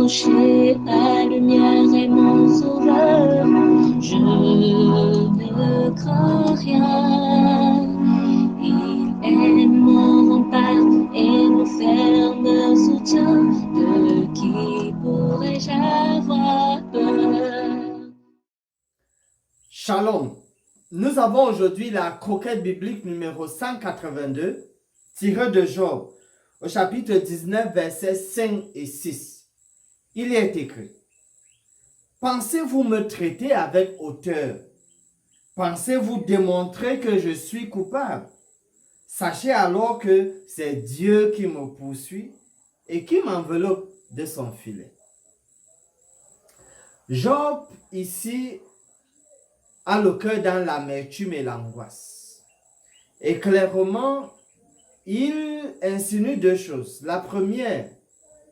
approcher, la lumière est mon sauveur. Je ne crains rien. Il est mon rempart et mon ferme soutien. De qui pourrais-je avoir peur? Shalom. Nous avons aujourd'hui la croquette biblique numéro 182, tirée de Job, au chapitre 19, versets 5 et 6. Il y est écrit: Pensez-vous me traiter avec hauteur? Pensez-vous démontrer que je suis coupable? Sachez alors que c'est Dieu qui me poursuit et qui m'enveloppe de son filet. Job, ici, a le cœur dans l'amertume et l'angoisse. Et clairement, il insinue deux choses. La première,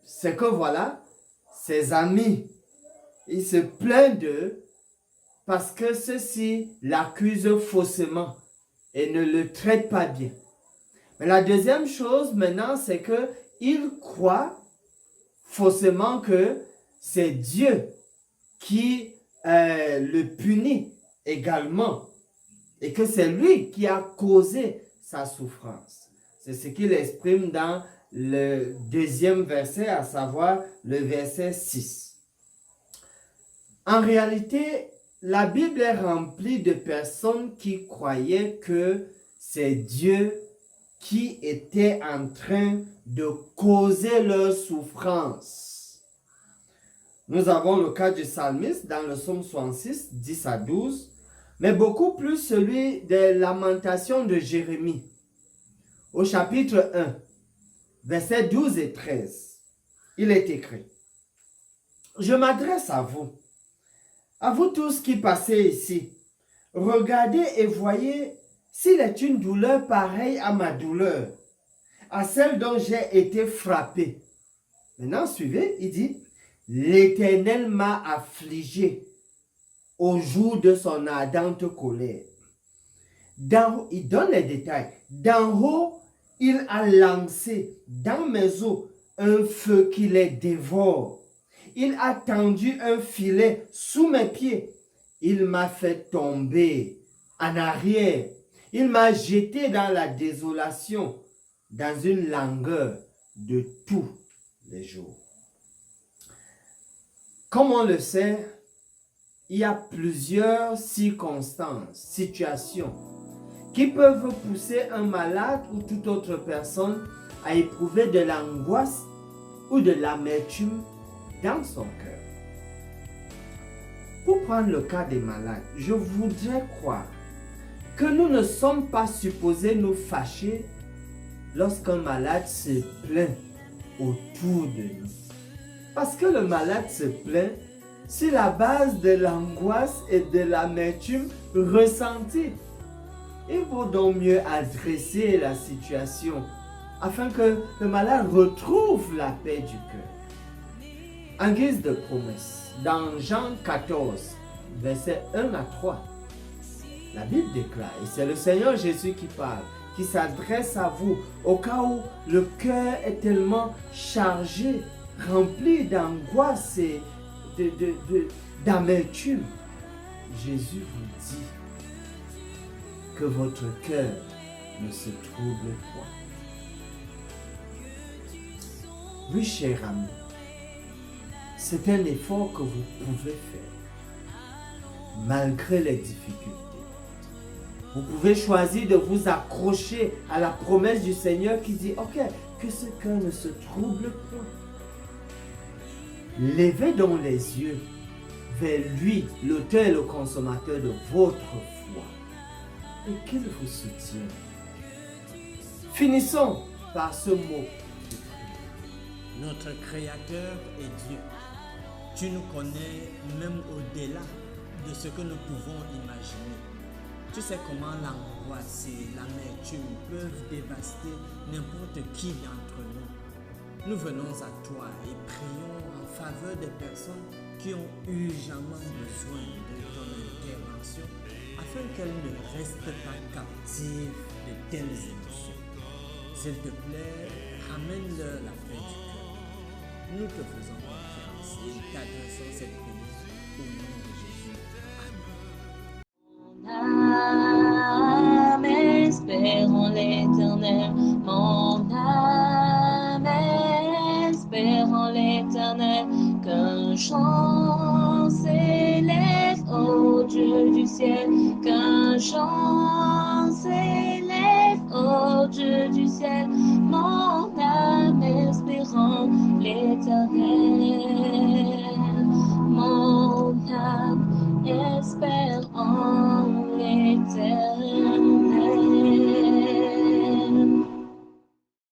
c'est que voilà, ses amis, il se plaint d'eux parce que ceux-ci l'accusent faussement et ne le traitent pas bien. Mais la deuxième chose maintenant, c'est que il croit faussement que c'est Dieu qui le punit également et que c'est lui qui a causé sa souffrance. C'est ce qu'il exprime dans le deuxième verset, à savoir le verset 6. En réalité, la Bible est remplie de personnes qui croyaient que c'est Dieu qui était en train de causer leur souffrance. Nous avons le cas du psalmiste dans le psaume 66, 10 à 12, mais beaucoup plus celui des lamentations de Jérémie, au chapitre 1, versets 12 et 13. Il est écrit: Je m'adresse à vous tous qui passez ici. Regardez et voyez s'il est une douleur pareille à ma douleur, à celle dont j'ai été frappé. Maintenant, suivez, il dit: L'Éternel m'a affligé au jour de son ardente colère. Il donne les détails. D'en haut, il a lancé dans mes os un feu qui les dévore. Il a tendu un filet sous mes pieds. Il m'a fait tomber en arrière. Il m'a jeté dans la désolation, dans une langueur de tous les jours. Comme on le sait, il y a plusieurs circonstances, situations qui peuvent pousser un malade ou toute autre personne à éprouver de l'angoisse ou de l'amertume dans son cœur. Pour prendre le cas des malades, je voudrais croire que nous ne sommes pas supposés nous fâcher lorsqu'un malade se plaint autour de nous. Parce que le malade se plaint sur la base de l'angoisse et de l'amertume ressentie. Il vaut donc mieux adresser la situation afin que le malade retrouve la paix du cœur. En guise de promesse, dans Jean 14, versets 1 à 3, la Bible déclare, et c'est le Seigneur Jésus qui parle, qui s'adresse à vous au cas où le cœur est tellement chargé, rempli d'angoisse et d'amertume. Jésus vous dit que votre cœur ne se trouble point. Oui, cher ami, c'est un effort que vous pouvez faire malgré les difficultés. Vous pouvez choisir de vous accrocher à la promesse du Seigneur qui dit: ok, que ce cœur ne se trouble point. Levez donc les yeux vers lui, l'auteur et le consommateur de votre foi, et qu'il vous soutienne. Finissons par ce mot. Notre Créateur est Dieu. Tu nous connais même au-delà de ce que nous pouvons imaginer. Tu sais comment l'angoisse et l'amertume peuvent dévaster n'importe qui d'entre nous. Nous venons à toi et prions en faveur des personnes qui ont urgemment besoin de ton intervention afin qu'elles ne restent pas captives de telles émotions. S'il te plaît, ramène-leur la paix du cœur. Nous te faisons confiance et t'adressons cette prière au nom de Jésus. Mon âme espère en l'Éternel, mon âme espère en l'Éternel, qu'un chant s'élève au Dieu du ciel, qu'un chant s'élève au Dieu du ciel, mon âme espère en l'Éternel, mon âme espère en l'Éternel.